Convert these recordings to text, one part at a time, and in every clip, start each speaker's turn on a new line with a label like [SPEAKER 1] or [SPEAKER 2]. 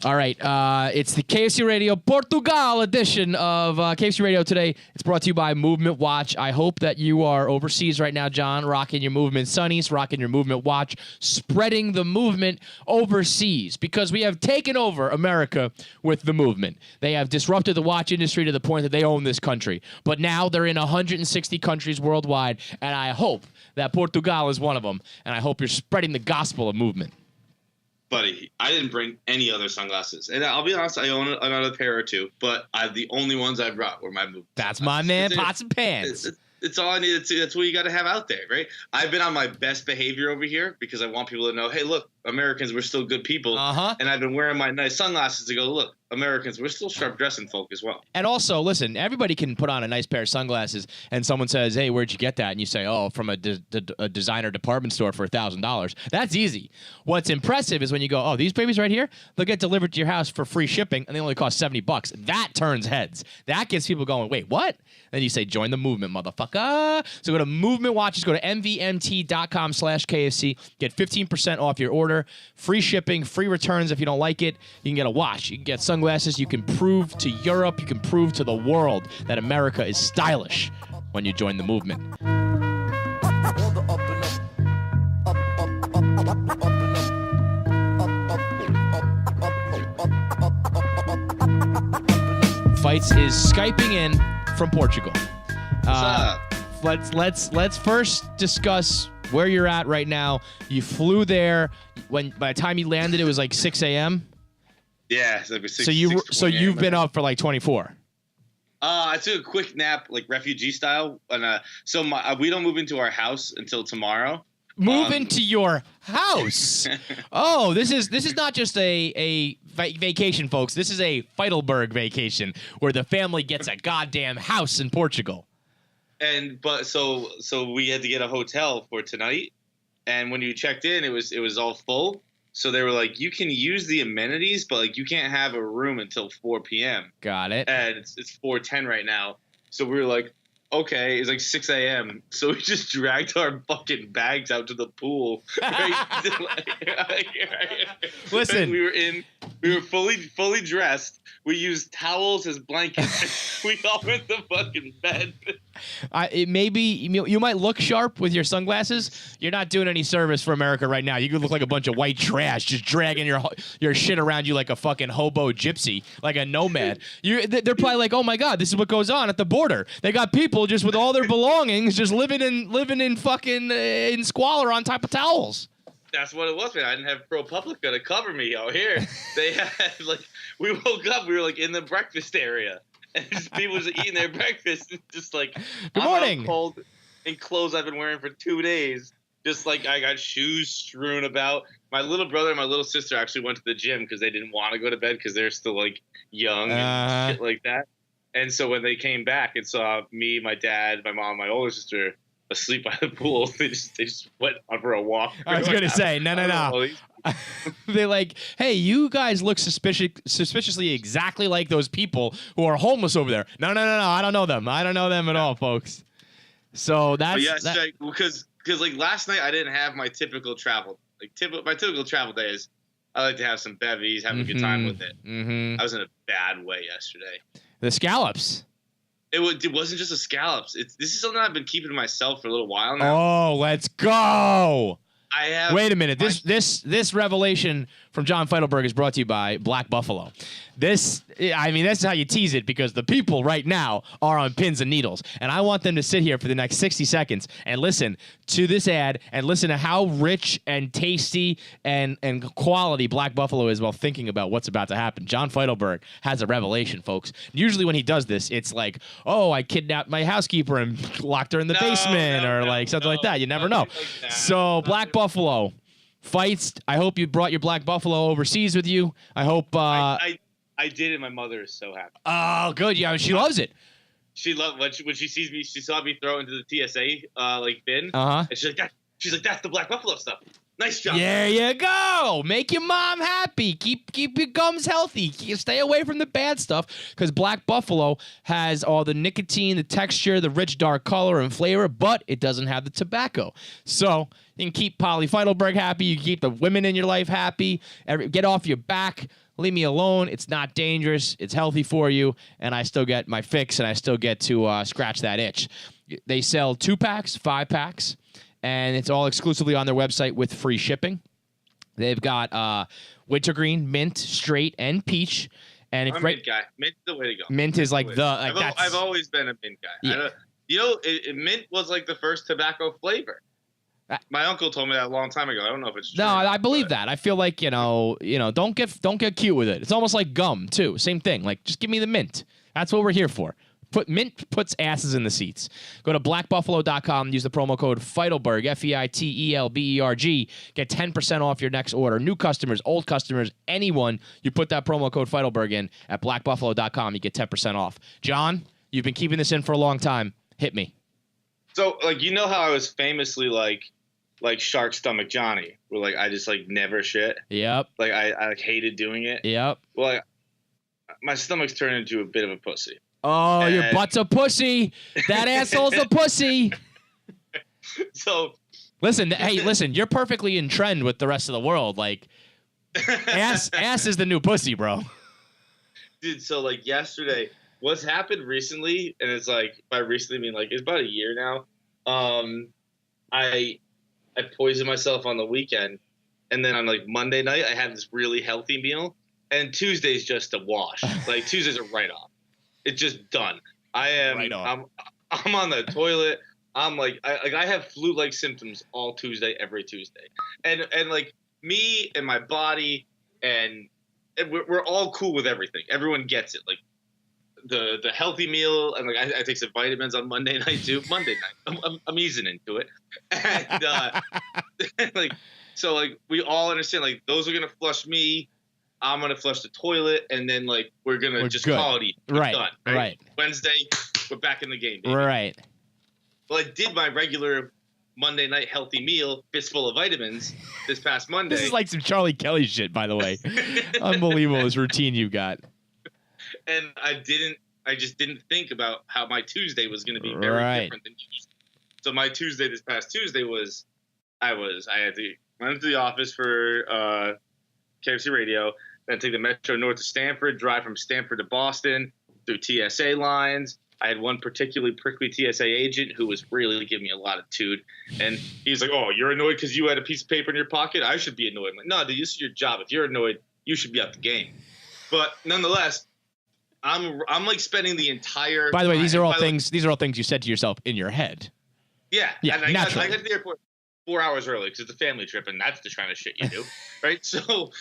[SPEAKER 1] All right. It's the KFC Radio Portugal edition of KFC Radio today. It's brought to you by Movement Watch. I hope that you are overseas right now, John, rocking your Movement Sunnies, rocking your Movement Watch, spreading the movement overseas because we have taken over America with the movement. They have disrupted the watch industry to the point that they own this country. But now they're in 160 countries worldwide, and I hope that Portugal is one of them, and I hope you're spreading the gospel of movement.
[SPEAKER 2] Buddy, I didn't bring any other sunglasses. And I'll be honest, I own another pair or two, but the only ones I brought were my Movement.
[SPEAKER 1] That's my man, Pots and Pans.
[SPEAKER 2] It's all I needed to. That's what you got to have out there, right? I've been on my best behavior over here because I want people to know, hey, look, Americans, we're still good people. And I've been wearing my nice sunglasses to go, look, Americans, we're still sharp dressing folk as well.
[SPEAKER 1] And also, listen, everybody can put on a nice pair of sunglasses and someone says, hey, where'd you get that? And you say, oh, from a designer department store for $1,000. That's easy. What's impressive is when you go, oh, these babies right here, they'll get delivered to your house for free shipping and they only cost $70. That turns heads. That gets people going, wait, what? Then you say, join the movement, motherfucker. So go to Movement Watches, go to mvmt.com/KFC, get 15% off your order, free shipping, free returns if you don't like it. You can get a watch, you can get sunglasses, you can prove to Europe, you can prove to the world that America is stylish when you join the movement. Feits is Skyping in from Portugal. Let's first discuss where you're at right now. You flew there. By the time you landed, it was like 6 a.m.
[SPEAKER 2] Yeah, so
[SPEAKER 1] you've been up for like 24.
[SPEAKER 2] I took a quick nap, like refugee style, and we don't move into our house until tomorrow.
[SPEAKER 1] Move into your house. Oh, this is not just a vacation, folks. This is a Feidelberg vacation where the family gets a goddamn house in Portugal.
[SPEAKER 2] So we had to get a hotel for tonight, and when you checked in, it was all full. So they were like, you can use the amenities, but like you can't have a room until 4 p.m.
[SPEAKER 1] Got it.
[SPEAKER 2] And it's 4:10 right now. So we were like, okay, it's like 6 a.m. So we just dragged our fucking bags out to the pool. Right?
[SPEAKER 1] Listen,
[SPEAKER 2] we were fully dressed. We used towels as blankets. We all went to fucking bed. You might look sharp with your sunglasses. You're not doing any service for America right now. You could look like a bunch of white trash, just dragging your shit around you like a fucking hobo gypsy, like a nomad. They're probably like, oh my god, this is what goes on at the border. They got people just with all their belongings, just living in fucking in squalor on top of towels. That's what it was, man. I didn't have ProPublica to cover me out here. They had we woke up, we were like in the breakfast area. And just people just eating their breakfast, and just like,
[SPEAKER 1] good morning.
[SPEAKER 2] I'm cold in clothes I've been wearing for 2 days. Just like I got shoes strewn about. My little brother and my little sister actually went to the gym because they didn't want to go to bed because they're still like young and shit like that. And so when they came back and saw me, my dad, my mom, my older sister asleep by the pool, they just went on for a walk.
[SPEAKER 1] I was gonna say no. They're like, hey, you guys look suspiciously exactly like those people who are homeless over there. No, I don't know them. I don't know them at all, folks. So that's
[SPEAKER 2] because like last night I didn't have my typical travel. My typical travel day is I like to have some bevies, have a good time with it. I was in a bad way yesterday.
[SPEAKER 1] The scallops.
[SPEAKER 2] It wasn't just the scallops. This is something I've been keeping to myself for a little while now.
[SPEAKER 1] Oh, let's go. Wait a minute. This revelation from John Feidelberg is brought to you by Black Buffalo. This is how you tease it because the people right now are on pins and needles. And I want them to sit here for the next 60 seconds and listen to this ad and listen to how rich and tasty and quality Black Buffalo is while thinking about what's about to happen. John Feidelberg has a revelation, folks. Usually when he does this, it's like, oh, I kidnapped my housekeeper and locked her in the basement or something like that. You never know.
[SPEAKER 2] Like
[SPEAKER 1] so Black Buffalo. Feits, I hope you brought your Black Buffalo overseas with you. I hope...
[SPEAKER 2] I did, and my mother is so happy.
[SPEAKER 1] Oh, good. Yeah, she loves it.
[SPEAKER 2] She loved when she sees me. She saw me throw into the TSA bin.
[SPEAKER 1] And
[SPEAKER 2] she's like, that's the Black Buffalo stuff.
[SPEAKER 3] Nice job.
[SPEAKER 2] There you go. Make your mom happy. Keep your gums healthy. Stay away from the bad stuff because Black Buffalo has all the nicotine, the texture, the rich dark color and flavor, but it doesn't have the tobacco. So you can keep Polly Feidelberg happy. You can keep the women in your life happy. Get off your back. Leave me alone. It's not dangerous. It's healthy for you. And I still get my fix, and I still get to scratch that itch. They sell 2-packs, 5-packs. And it's all exclusively on their website with free shipping. They've got wintergreen, mint, straight, and peach. And
[SPEAKER 3] I'm a mint guy. Mint's the way to go.
[SPEAKER 2] Mint is like
[SPEAKER 3] I've always been a mint guy. Yeah. Mint was like the first tobacco flavor. My uncle told me that a long time ago. I don't know if it's true.
[SPEAKER 2] No, I believe that. I feel like don't get cute with it. It's almost like gum too. Same thing. Like just give me the mint. That's what we're here for. Mint puts asses in the seats. Go to blackbuffalo.com and use the promo code Feidelberg, Feitelberg. Get 10% off your next order. New customers, old customers, anyone, you put that promo code Feidelberg in at blackbuffalo.com, you get 10% off. John, you've been keeping this in for a long time. Hit me.
[SPEAKER 3] So, how I was famously like Shark Stomach Johnny, where I just never shit.
[SPEAKER 2] Yep.
[SPEAKER 3] I hated doing it.
[SPEAKER 2] Yep.
[SPEAKER 3] Well, my stomach's turned into a bit of a pussy.
[SPEAKER 2] Oh, your butt's a pussy. That asshole's a pussy.
[SPEAKER 3] So
[SPEAKER 2] listen, you're perfectly in trend with the rest of the world. Ass is the new pussy, bro.
[SPEAKER 3] Dude, so yesterday, what's happened recently, and it's by recently I mean it's about a year now. I poisoned myself on the weekend, and then on Monday night I had this really healthy meal, and Tuesday's just a wash. Tuesday's a write-off. It's just done. I am. Right on. I'm on the toilet. I'm I have flu-like symptoms all Tuesday, every Tuesday, and me and my body, and we're all cool with everything. Everyone gets it. The healthy meal, and I take some vitamins on Monday night too. Monday night, I'm easing into it, and so we all understand those are gonna flush me. I'm gonna flush the toilet, and then we're gonna just call it even.
[SPEAKER 2] Right.
[SPEAKER 3] Done,
[SPEAKER 2] right.
[SPEAKER 3] Wednesday, we're back in the game, baby.
[SPEAKER 2] Right.
[SPEAKER 3] Well, I did my regular Monday night healthy meal, fistful of vitamins, this past Monday.
[SPEAKER 2] This is some Charlie Kelly shit, by the way. Unbelievable, this routine you got.
[SPEAKER 3] And I just didn't think about how my Tuesday was gonna be very different than usual. So my Tuesday this past Tuesday was I had to went into the office for KFC radio, then take the Metro North to Stamford, drive from Stamford to Boston through TSA lines. I had one particularly prickly TSA agent who was really giving me a lot of toot. And he's like, "Oh, you're annoyed because you had a piece of paper in your pocket? I should be annoyed." I'm like, "No, dude, this is your job. If you're annoyed, you should be out the game." But nonetheless, I'm spending the entire
[SPEAKER 2] By the way, these are all things you said to yourself in your head.
[SPEAKER 3] Yeah. And I got to the airport 4 hours early because it's a family trip, and that's the kind of shit you do. Right? So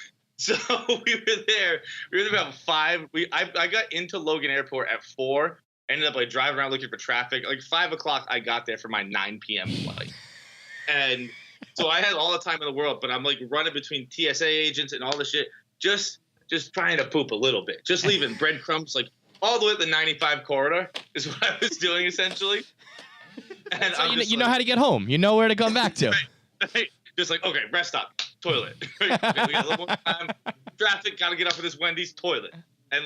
[SPEAKER 3] we were there. We were there about 5. I got into Logan Airport at 4. Ended up driving around looking for traffic. 5 o'clock, I got there for my 9 p.m. flight. And so I had all the time in the world, but I'm running between TSA agents and all the shit, just trying to poop a little bit, just leaving breadcrumbs all the way to the 95 corridor is what I was doing essentially. And
[SPEAKER 2] so you know how to get home. You know where to come back to.
[SPEAKER 3] Right. Just okay, rest stop, toilet. Okay, we got a little more time. Traffic, got to get up for this Wendy's, toilet. And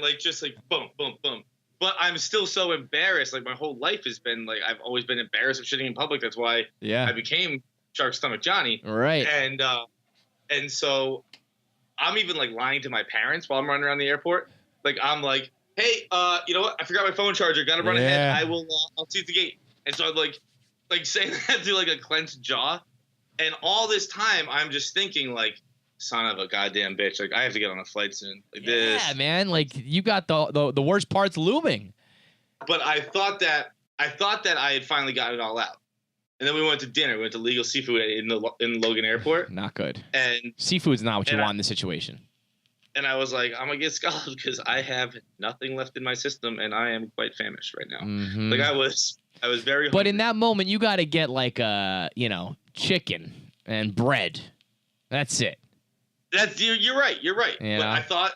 [SPEAKER 3] boom, boom, boom. But I'm still so embarrassed. My whole life has been I've always been embarrassed of shitting in public. That's why I became Shark Stomach Johnny.
[SPEAKER 2] Right.
[SPEAKER 3] And so I'm even lying to my parents while I'm running around the airport. I'm hey, you know what? I forgot my phone charger. Got to run ahead. I'll see you at the gate. And so I'm saying that to a clenched jaw. And all this time I'm just thinking son of a goddamn bitch. I have to get on a flight soon. This.
[SPEAKER 2] Yeah, man. You got the worst parts looming.
[SPEAKER 3] But I thought that I had finally got it all out. And then we went to dinner. We went to Legal Seafood in Logan Airport.
[SPEAKER 2] Not good.
[SPEAKER 3] And
[SPEAKER 2] seafood's not what you want in this situation.
[SPEAKER 3] And I was I'm gonna get scallops because I have nothing left in my system and I am quite famished right now.
[SPEAKER 2] Mm-hmm.
[SPEAKER 3] I was very hungry.
[SPEAKER 2] But in that moment you gotta get chicken and bread. That's it. You're
[SPEAKER 3] right. Yeah. But I thought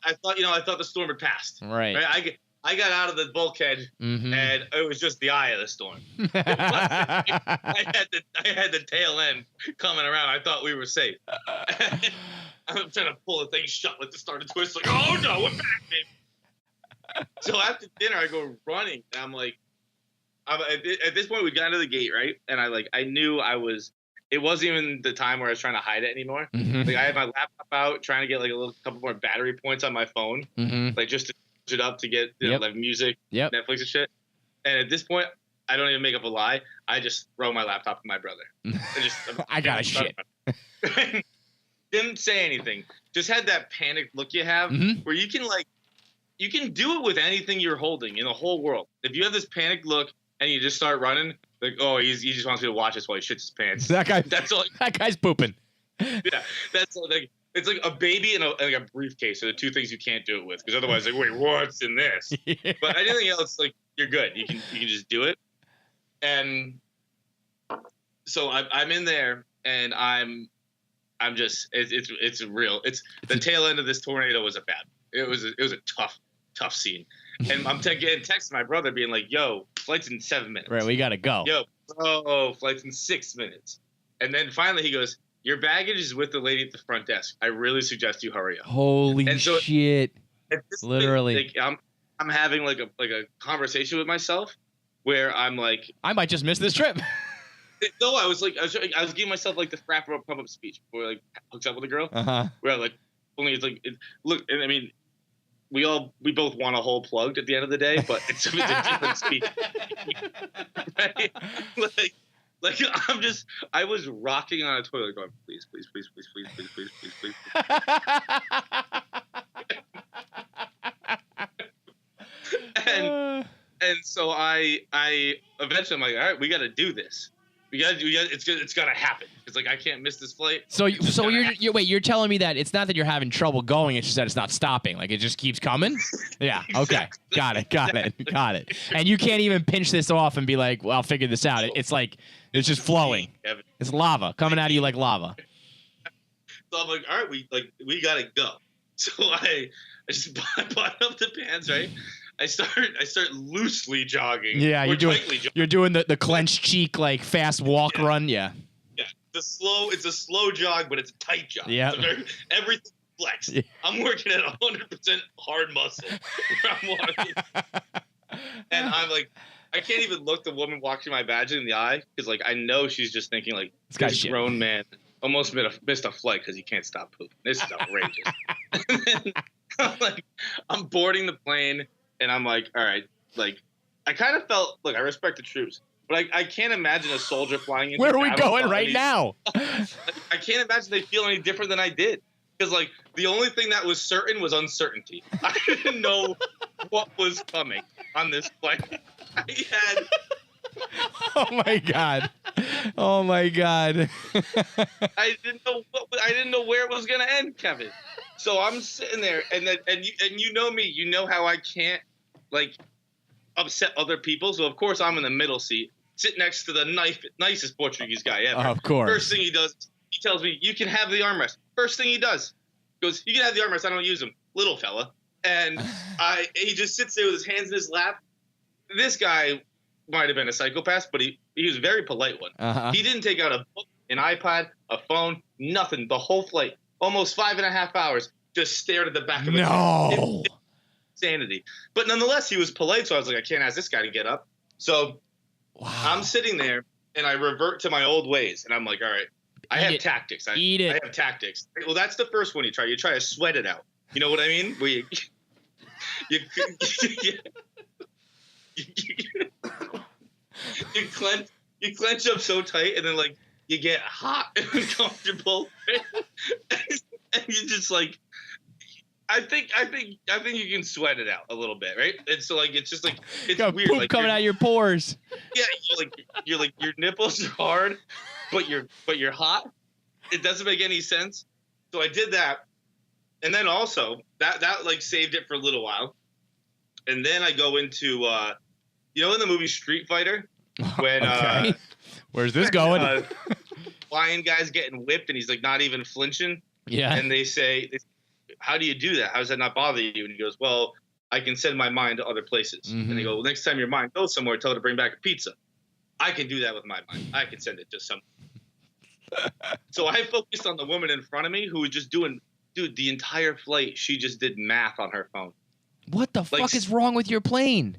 [SPEAKER 3] the storm had passed.
[SPEAKER 2] Right.
[SPEAKER 3] I got out of the bulkhead, and it was just the eye of the storm. I had the tail end coming around. I thought we were safe. I'm trying to pull the thing shut, like the start of twist. Like, oh no, we're back, baby. So after dinner, I go running, and I'm like, at this point, we got into the gate, right? And I knew I was. It wasn't even the time where I was trying to hide it anymore. Like I had my laptop out, trying to get like a couple more battery points on my phone, like just to it up to get like music, Netflix and shit. And at this point, I don't even make up a lie. I just throw my laptop to my brother.
[SPEAKER 2] I got a shit.
[SPEAKER 3] Didn't say anything. Just had that panicked look you have, where you can do it with anything you're holding in the whole world. If you have this panicked look and you just start running, like, oh, he just wants me to watch this while he shits his pants.
[SPEAKER 2] That's all. That guy's pooping.
[SPEAKER 3] Yeah, that's all, like. It's like a baby and a briefcase are the two things you can't do it with, because otherwise, like, wait, what's in this? Yeah. But anything else, like, you're good. You can just do it. And so I'm in there, and I'm just it's real. It's the tail end of this tornado was it was a tough scene. And I'm getting texting my brother being like, yo, flight's in 7 minutes.
[SPEAKER 2] Right, we gotta go.
[SPEAKER 3] Yo, flight's in 6 minutes. And then finally he goes, your baggage is with the lady at the front desk. I really suggest you hurry up.
[SPEAKER 2] Holy shit! Literally,
[SPEAKER 3] I'm having like a conversation with myself where I'm like,
[SPEAKER 2] I might just miss this trip.
[SPEAKER 3] No, I was giving myself like the wrap up speech before like hooks up with a girl. Where like only it's like look, and I mean, we both want a hole plugged at the end of the day, but it's a different speech. Right? Like I was rocking on a toilet going, please. And so I eventually I'm like, all right, we got to do this. It's got to happen. It's like I can't miss this flight.
[SPEAKER 2] So you're telling me that it's not that you're having trouble going, it's just that it's not stopping. Like it just keeps coming? Yeah. Okay. Got it. And you can't even pinch this off and be like, well, I'll figure this out. It's like it's just flowing. It's lava coming out of you like lava.
[SPEAKER 3] So I'm like, all right, we got to go. So I just bought up the pants, right? I start loosely jogging.
[SPEAKER 2] Yeah, you're doing the clenched cheek like fast walk run. Yeah.
[SPEAKER 3] Yeah. It's a slow jog, but it's a tight jog.
[SPEAKER 2] Yeah.
[SPEAKER 3] Everything flexed. Yeah. I'm working at 100% hard muscle where I'm walking. And I'm like, I can't even look the woman walking my badge in the eye because like I know she's just thinking like this grown man almost missed a flight because he can't stop pooping. This is outrageous. And then I'm boarding the plane. And I'm like, all right, like, I kind of felt, look, I respect the troops, but I can't imagine a soldier flying into
[SPEAKER 2] Where are we going right now?
[SPEAKER 3] I can't imagine they feel any different than I did. Because, like, the only thing that was certain was uncertainty. I didn't know what was coming on this flight. I had...
[SPEAKER 2] Oh, my God. Oh, my God.
[SPEAKER 3] I didn't know where it was going to end, Kevin. So I'm sitting there, and you know me, you know how I can't like upset other people. So of course I'm in the middle seat, sit next to the nicest Portuguese guy ever.
[SPEAKER 2] Of course.
[SPEAKER 3] First thing he does, he tells me you can have the armrest. First thing he does, goes, you can have the armrest. I don't use them, little fella. And he just sits there with his hands in his lap. This guy might have been a psychopath, but he was a very polite one. He didn't take out a book, an iPad, a phone, nothing. The whole flight. Almost 5.5 hours, just stared at the back of the
[SPEAKER 2] No.
[SPEAKER 3] Insanity. But nonetheless, he was polite, so I was like, I can't ask this guy to get up. So I'm sitting there, and I revert to my old ways, and I'm like, all right, I have tactics. I have tactics. Well, that's the first one you try. You try to sweat it out. You know what I mean? Where you clench up so tight, and then like, you get hot and uncomfortable, and you just like, I think you can sweat it out a little bit, right? And so like, it's just like it's weird,
[SPEAKER 2] poop
[SPEAKER 3] like
[SPEAKER 2] coming out of your pores.
[SPEAKER 3] Yeah, you're like your nipples are hard, but you're hot. It doesn't make any sense. So I did that, and then also that like saved it for a little while, and then I go into in the movie Street Fighter when
[SPEAKER 2] okay. Where's this going?
[SPEAKER 3] Lion guy's getting whipped and he's like not even flinching.
[SPEAKER 2] Yeah.
[SPEAKER 3] And they say, how do you do that? How does that not bother you? And he goes, well, I can send my mind to other places. And they go, well, next time your mind goes somewhere, tell her to bring back a pizza. I can do that with my mind. I can send it to someone. So I focused on the woman in front of me who was just doing, dude, the entire flight, she just did math on her phone.
[SPEAKER 2] What the fuck is wrong with your plane?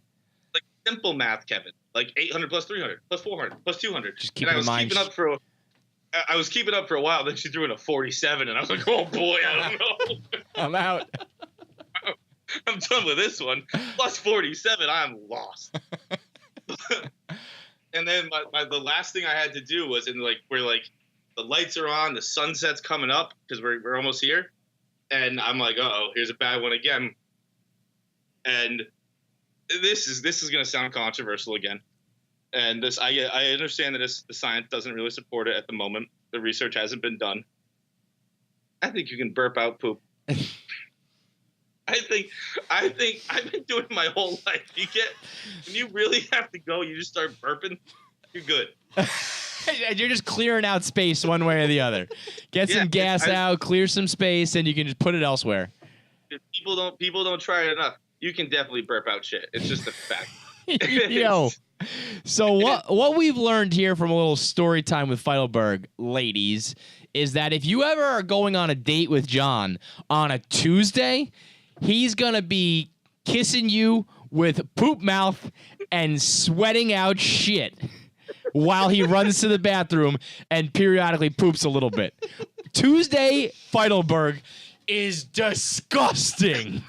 [SPEAKER 3] Like simple math, Kevin. Like 800 plus 300 plus 400 plus 200.
[SPEAKER 2] Just keep in mind.
[SPEAKER 3] I was keeping up for a while. Then she threw in a 47, and I was like, "Oh boy, I don't know.
[SPEAKER 2] I'm out.
[SPEAKER 3] I'm done with this one. Plus 47, I'm lost." And then the last thing I had to do was where the lights are on, the sunset's coming up because we're almost here, and I'm like, "Uh-oh, here's a bad one again." And this is gonna sound controversial again. And I understand that the science doesn't really support it at the moment. The research hasn't been done. I think you can burp out poop. I think I've been doing it my whole life. When you really have to go, you just start burping. You're good.
[SPEAKER 2] You're just clearing out space one way or the other. Get some gas out, clear some space, and you can just put it elsewhere.
[SPEAKER 3] People don't try it enough. You can definitely burp out shit. It's just a fact.
[SPEAKER 2] Yo. So what we've learned here from a little story time with Feidelberg, ladies, is that if you ever are going on a date with John on a Tuesday, he's going to be kissing you with poop mouth and sweating out shit while he runs to the bathroom and periodically poops a little bit. Tuesday, Feidelberg is disgusting.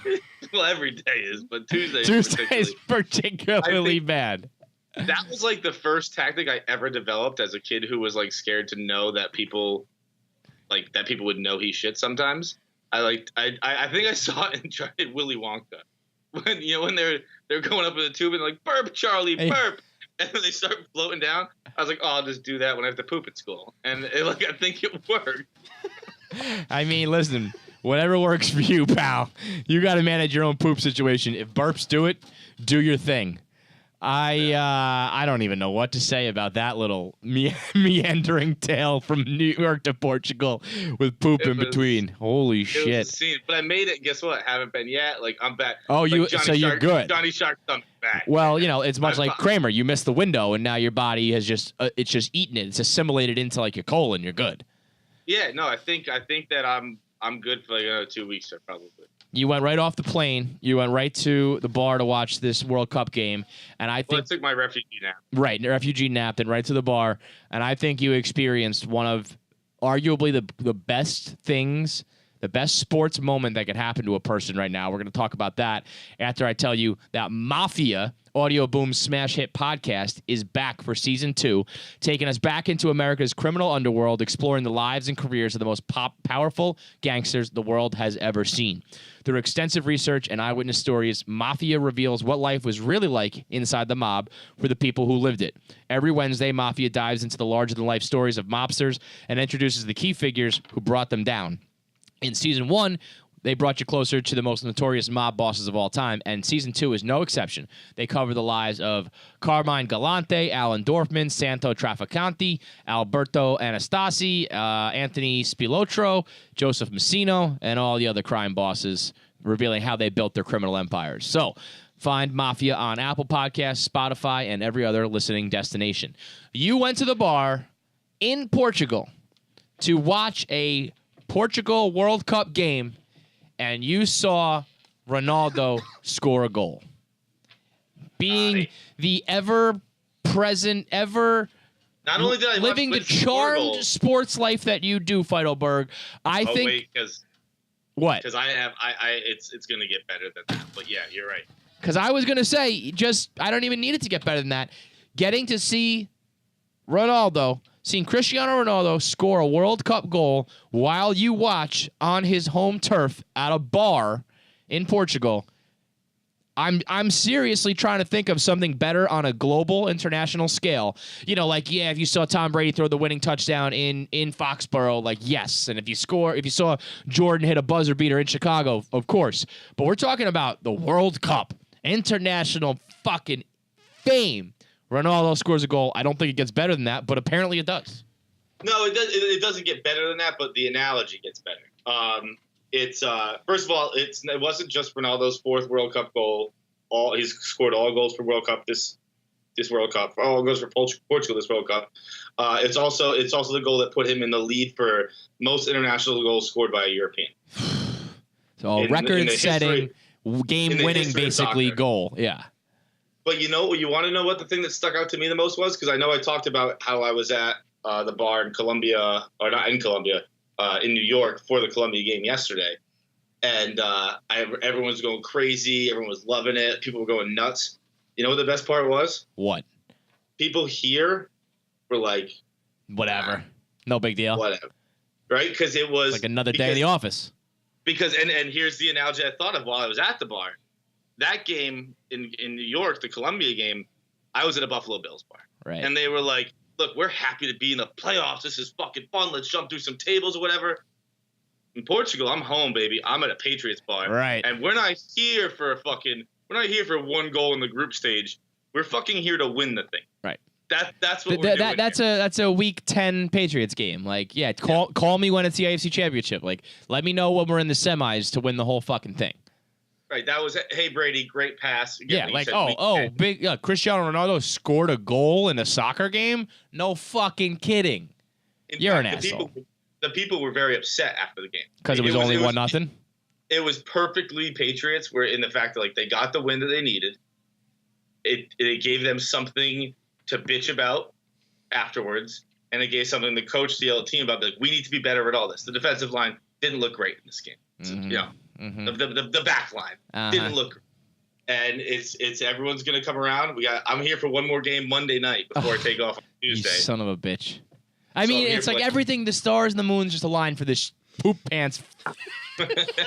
[SPEAKER 3] Well, every day is, but Tuesday
[SPEAKER 2] is particularly bad.
[SPEAKER 3] That was like the first tactic I ever developed as a kid who was like scared to know that people would know he shit sometimes. I think I saw it in Willy Wonka when they're going up in the tube and like burp Charlie burp, and then they start floating down. I was like, oh, I'll just do that when I have to poop at school, and I think it worked.
[SPEAKER 2] I mean, listen, whatever works for you, pal. You got to manage your own poop situation. If burps do it, do your thing. I don't even know what to say about that little meandering tale from New York to Portugal with poop in between. Holy shit!
[SPEAKER 3] But I made it. Guess what? Haven't been yet. Like I'm back.
[SPEAKER 2] Oh, you're good.
[SPEAKER 3] Johnny Shark thumbs back.
[SPEAKER 2] Well, it's much like Kramer. You missed the window, and now your body has just it's just eaten it. It's assimilated into like your colon. You're good.
[SPEAKER 3] Yeah. No, I think that I'm good for like another 2 weeks or probably.
[SPEAKER 2] You went right off the plane. You went right to the bar to watch this World Cup game, and I think
[SPEAKER 3] I took my refugee nap.
[SPEAKER 2] Right, refugee nap, then right to the bar, and I think you experienced one of arguably the best things, the best sports moment that could happen to a person right now. We're going to talk about that after I tell you that Mafia Audio Boom Smash Hit podcast is back for season 2, taking us back into America's criminal underworld, exploring the lives and careers of the most powerful gangsters the world has ever seen. Through extensive research and eyewitness stories, Mafia reveals what life was really like inside the mob for the people who lived it. Every Wednesday, Mafia dives into the larger-than-life stories of mobsters and introduces the key figures who brought them down. In season 1, they brought you closer to the most notorious mob bosses of all time, and season 2 is no exception. They cover the lives of Carmine Galante, Alan Dorfman, Santo Trafficante, Alberto Anastasi, Anthony Spilotro, Joseph Messino, and all the other crime bosses, revealing how they built their criminal empires. So, find Mafia on Apple Podcasts, Spotify, and every other listening destination. You went to the bar in Portugal to watch a Portugal World Cup game, and you saw Ronaldo score a goal. Being the ever-present,
[SPEAKER 3] Not only did I
[SPEAKER 2] living the charmed sports life that you do, Feidelberg, I think... What?
[SPEAKER 3] Because it's going to get better than that. But yeah, you're right.
[SPEAKER 2] Because I was going to say, I don't even need it to get better than that. Getting to see Ronaldo... Seeing Cristiano Ronaldo score a World Cup goal while you watch on his home turf at a bar in Portugal, I'm seriously trying to think of something better on a global, international scale. If you saw Tom Brady throw the winning touchdown in Foxborough, yes. And if you saw Jordan hit a buzzer beater in Chicago, of course. But we're talking about the World Cup, international fucking fame. Ronaldo scores a goal. I don't think it gets better than that, but apparently it does.
[SPEAKER 3] No, it doesn't get better than that, but the analogy gets better. It's first of all, it wasn't just Ronaldo's 4th World Cup goal. He's scored all goals for World Cup this World Cup. All goals for Portugal this World Cup. It's also the goal that put him in the lead for most international goals scored by a European.
[SPEAKER 2] So record-setting, game-winning, basically goal. Yeah.
[SPEAKER 3] But you want to know what the thing that stuck out to me the most was? Because I know I talked about how I was at the bar in Colombia, or not in Colombia, in New York for the Colombia game yesterday. And everyone was going crazy. Everyone was loving it. People were going nuts. You know what the best part was?
[SPEAKER 2] What?
[SPEAKER 3] People here were like,
[SPEAKER 2] whatever. No big deal.
[SPEAKER 3] Whatever. Right? Because it was
[SPEAKER 2] like another day in the office.
[SPEAKER 3] Because and here's the analogy I thought of while I was at the bar. That game in New York, the Colombia game, I was at a Buffalo Bills bar.
[SPEAKER 2] Right.
[SPEAKER 3] And they were like, look, we're happy to be in the playoffs. This is fucking fun. Let's jump through some tables or whatever. In Portugal, I'm home, baby. I'm at a Patriots bar.
[SPEAKER 2] Right.
[SPEAKER 3] And we're not here for one goal in the group stage. We're fucking here to win the thing.
[SPEAKER 2] Right.
[SPEAKER 3] That's what we're doing.
[SPEAKER 2] That's a week 10 Patriots game. Like, yeah, call me when it's the AFC Championship. Like, let me know when we're in the semis to win the whole fucking thing.
[SPEAKER 3] Right. That was hey Brady, great pass.
[SPEAKER 2] Again, yeah, like big Cristiano Ronaldo scored a goal in a soccer game? No fucking kidding. You're an asshole.
[SPEAKER 3] The people were very upset after the game
[SPEAKER 2] because it was only 1-0.
[SPEAKER 3] It was perfectly Patriots, where in the fact that like they got the win that they needed. It gave them something to bitch about afterwards, and it gave something to coach the team about. Like, we need to be better at all this. The defensive line didn't look great in this game.
[SPEAKER 2] Mm-hmm.
[SPEAKER 3] The back line didn't look great. And it's everyone's gonna come around. I'm here for one more game Monday night before I take off on Tuesday.
[SPEAKER 2] You son of a bitch. I mean, it's like everything, the stars and the moons just align for this poop pants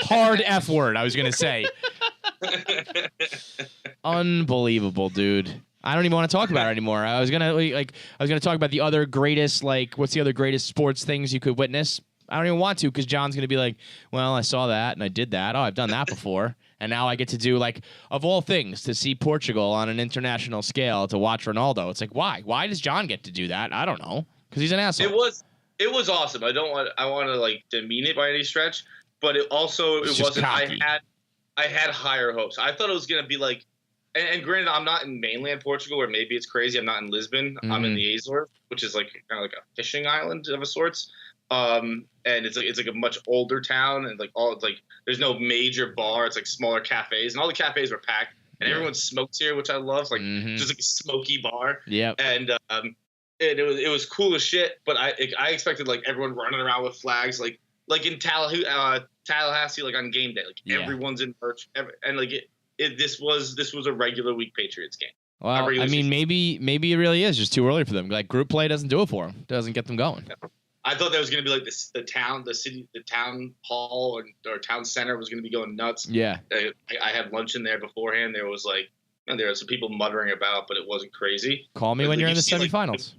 [SPEAKER 2] hard F word, I was going to say. Unbelievable, dude. I don't even want to talk about it anymore. I was going to talk about the other greatest, what's the other greatest sports things you could witness? I don't even want to, because John's going to be like, well, I saw that and I did that. Oh, I've done that before. And now I get to do, of all things, to see Portugal on an international scale, to watch Ronaldo. It's like, why? Why does John get to do that? I don't know. Because he's an asshole.
[SPEAKER 3] It was awesome. I want to demean it by any stretch, but it wasn't. Cocky. I had higher hopes. I thought it was gonna be like, and granted, I'm not in mainland Portugal, where maybe it's crazy. I'm not in Lisbon. Mm-hmm. I'm in the Azores, which is kind of like a fishing island of a sorts. And it's like a much older town, and there's no major bar. It's like smaller cafes, and all the cafes were packed, and everyone smokes here, which I love. It's just like a smoky bar.
[SPEAKER 2] Yeah.
[SPEAKER 3] And it was cool as shit, but I expected everyone running around with flags like in Tallahassee on game day, everyone's in merch, and this was a regular week Patriots game.
[SPEAKER 2] Well, I mean, maybe it really is just too early for them. Group play doesn't do it for them. Doesn't get them going.
[SPEAKER 3] I thought that was going to be the town hall or town center was going to be going nuts.
[SPEAKER 2] Yeah.
[SPEAKER 3] I had lunch in there beforehand. There was there were some people muttering about, but it wasn't crazy.
[SPEAKER 2] Call me when you're in the semifinals.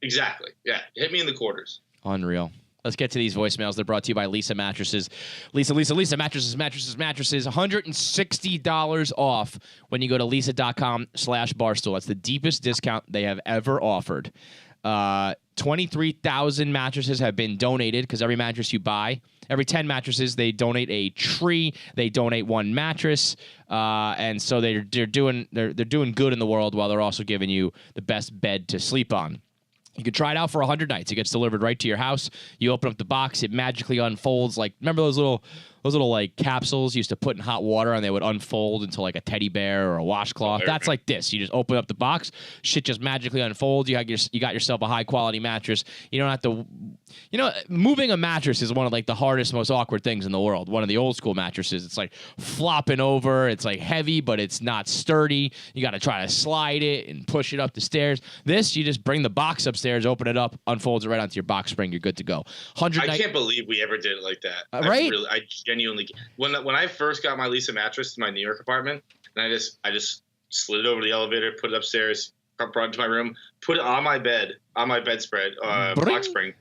[SPEAKER 3] Exactly. Yeah. Hit me in the quarters.
[SPEAKER 2] Unreal. Let's get to these voicemails. They're brought to you by Lisa Mattresses. Lisa Mattresses. $160 off when you go to lisa.com/barstool. That's the deepest discount they have ever offered. 23,000 mattresses have been donated, because every mattress you buy, every 10 mattresses, they donate a tree. They donate one mattress, and so they're doing good in the world, while they're also giving you the best bed to sleep on. You can try it out for 100 nights. It gets delivered right to your house. You open up the box, it magically unfolds. Remember those little capsules you used to put in hot water, and they would unfold into a teddy bear or a washcloth? That's like this. You just open up the box, shit just magically unfolds. You got yourself a high quality mattress. You don't have to. Moving a mattress is one of the hardest, most awkward things in the world. One of the old school mattresses, it's flopping over. It's heavy, but it's not sturdy. You got to try to slide it and push it up the stairs. This, you just bring the box upstairs, open it up, unfolds it right onto your box spring. You're good to go.
[SPEAKER 3] I can't believe we ever did it like that.
[SPEAKER 2] Right?
[SPEAKER 3] I genuinely, when I first got my Lisa mattress in my New York apartment, and I just slid it over the elevator, put it upstairs, brought it to my room, put it on my bedspread, box spring,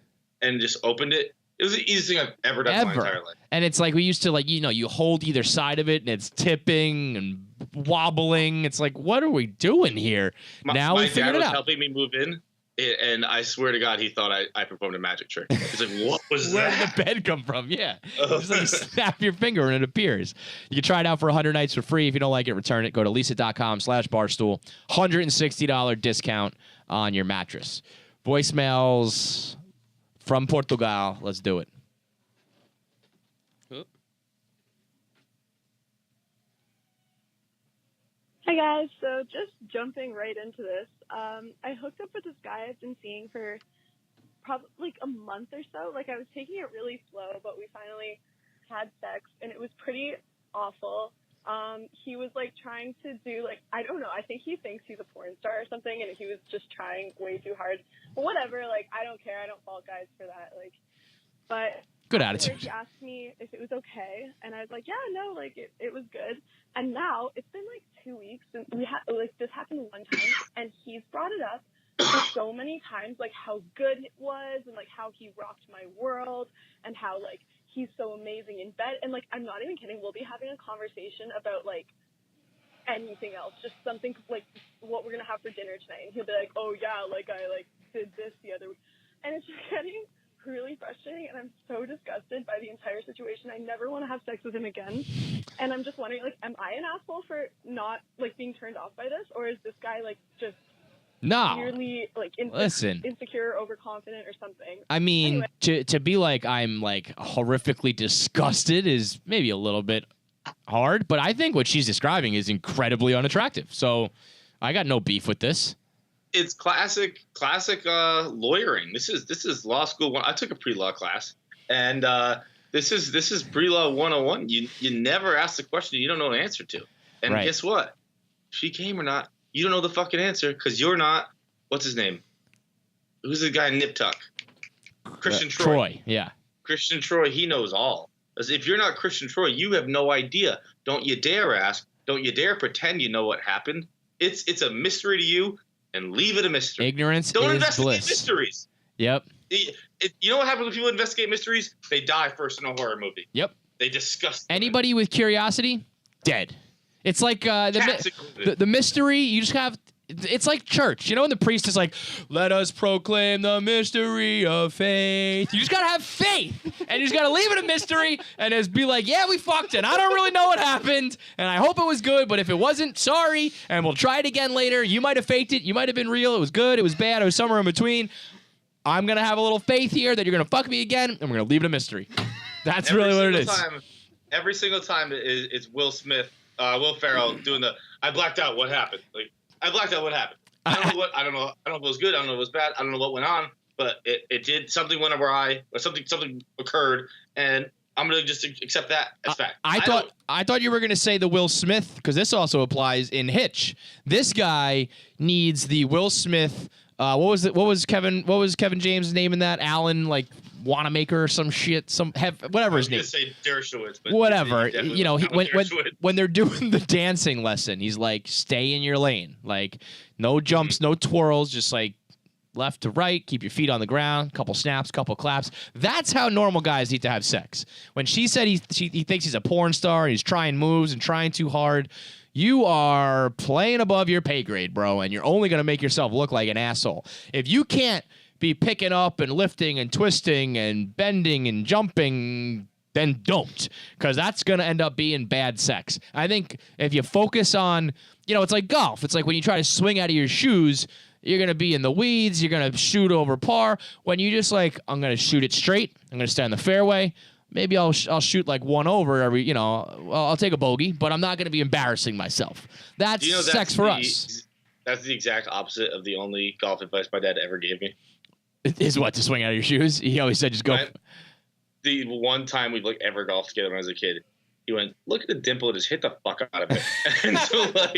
[SPEAKER 3] and just opened it. It was the easiest thing I've ever done in my entire life.
[SPEAKER 2] And it's we used to you hold either side of it, and it's tipping and wobbling. It's what are we doing here? Now we figured it out.
[SPEAKER 3] My dad was helping me move in, And I swear to God, he thought I performed a magic trick. He's like, what was
[SPEAKER 2] Where
[SPEAKER 3] that?
[SPEAKER 2] did the bed come from? Yeah. Just like snap your finger and it appears. You can try it out for 100 nights for free. If you don't like it, return it. Go to leaseit.com/barstool. $160 discount on your mattress. Voicemails from Portugal. Let's do it.
[SPEAKER 4] Hi guys, so just jumping right into this, I hooked up with this guy I've been seeing for probably like a month or so. Like I was taking it really slow, but we finally had sex and it was pretty awful. He was like trying to do like, I don't know, I think he thinks he's a porn star or something and he was just trying way too hard. But whatever, like I don't care, I don't fault guys for that. Like, but
[SPEAKER 2] good attitude.
[SPEAKER 4] He asked me if it was okay, and I was like, yeah, no, like it was good. And now it's been like 2 weeks since we had like this happened one time, and he's brought it up so many times, like how good it was, and like how he rocked my world, and how like he's so amazing in bed. And like I'm not even kidding, we'll be having a conversation about like anything else, just something like what we're gonna have for dinner tonight, and he'll be like, oh yeah, like I like did this the other week, and it's just getting really frustrating, and I'm so disgusted by the entire situation. I never want to have sex with him again, and I'm just wondering, like, am I an asshole for not like being turned off by this, or is this guy like just really like insecure, overconfident, or something?
[SPEAKER 2] I mean, anyway. to be like I'm like horrifically disgusted is maybe a little bit hard, but I think what she's describing is incredibly unattractive. So I got no beef with this.
[SPEAKER 3] It's classic lawyering. This is law school. I took a pre-law class, and this is pre-law 101. You never ask the question you don't know the answer to. And guess what? If she came or not, you don't know the fucking answer because you're not. What's his name? Who's the guy in Nip Tuck? Christian Troy.
[SPEAKER 2] Yeah.
[SPEAKER 3] Christian Troy. He knows all. Because if you're not Christian Troy, you have no idea. Don't you dare ask. Don't you dare pretend you know what happened. It's a mystery to you. And leave it a mystery.
[SPEAKER 2] Ignorance
[SPEAKER 3] Don't
[SPEAKER 2] is
[SPEAKER 3] investigate
[SPEAKER 2] bliss.
[SPEAKER 3] mysteries.
[SPEAKER 2] Yep.
[SPEAKER 3] You know what happens when people investigate mysteries? They die first in a horror movie.
[SPEAKER 2] Yep.
[SPEAKER 3] They disgust.
[SPEAKER 2] Anybody with curiosity, dead. It's like the mystery. You just have. It's like church. You know when the priest is like, let us proclaim the mystery of faith. You just got to have faith. And you just got to leave it a mystery and just be like, yeah, we fucked it. I don't really know what happened. And I hope it was good. But if it wasn't, sorry. And we'll try it again later. You might have faked it. You might have been real. It was good. It was bad. It was somewhere in between. I'm going to have a little faith here that you're going to fuck me again. And we're going to leave it a mystery. That's really what it is.
[SPEAKER 3] Every single time it's Will Ferrell doing the, I blacked out. What happened? Like, I blacked out what happened. I don't know if it was good. I don't know if it was bad. I don't know what went on, but it did. Something went awry, or something occurred, and I'm gonna just accept that as fact.
[SPEAKER 2] I thought you were gonna say the Will Smith, because this also applies in Hitch. This guy needs the Will Smith. What was Kevin James' name in that? Alan, like, Wanamaker or some shit, whatever his name.
[SPEAKER 3] I was gonna say Dershowitz, but
[SPEAKER 2] whatever. You know, when they're doing the dancing lesson, he's like, stay in your lane, like no jumps, no twirls, just like left to right, keep your feet on the ground, couple snaps, couple claps. That's how normal guys need to have sex. When she said he thinks he's a porn star, he's trying moves and trying too hard. You are playing above your pay grade, bro, and you're only going to make yourself look like an asshole. If you can't be picking up and lifting and twisting and bending and jumping, then don't, because that's going to end up being bad sex. I think if you focus on, it's like golf. It's like when you try to swing out of your shoes, you're going to be in the weeds. You're going to shoot over par. When you just like, I'm going to shoot it straight. I'm going to stay on the fairway. Maybe I'll shoot like one over every, I'll take a bogey, but I'm not going to be embarrassing myself. That's sex for us.
[SPEAKER 3] That's the exact opposite of the only golf advice my dad ever gave me.
[SPEAKER 2] Is what, to swing out of your shoes? He always said just go.
[SPEAKER 3] The one time we've like ever golfed together when I was a kid, he went, look at the dimple and just hit the fuck out of it. And so like,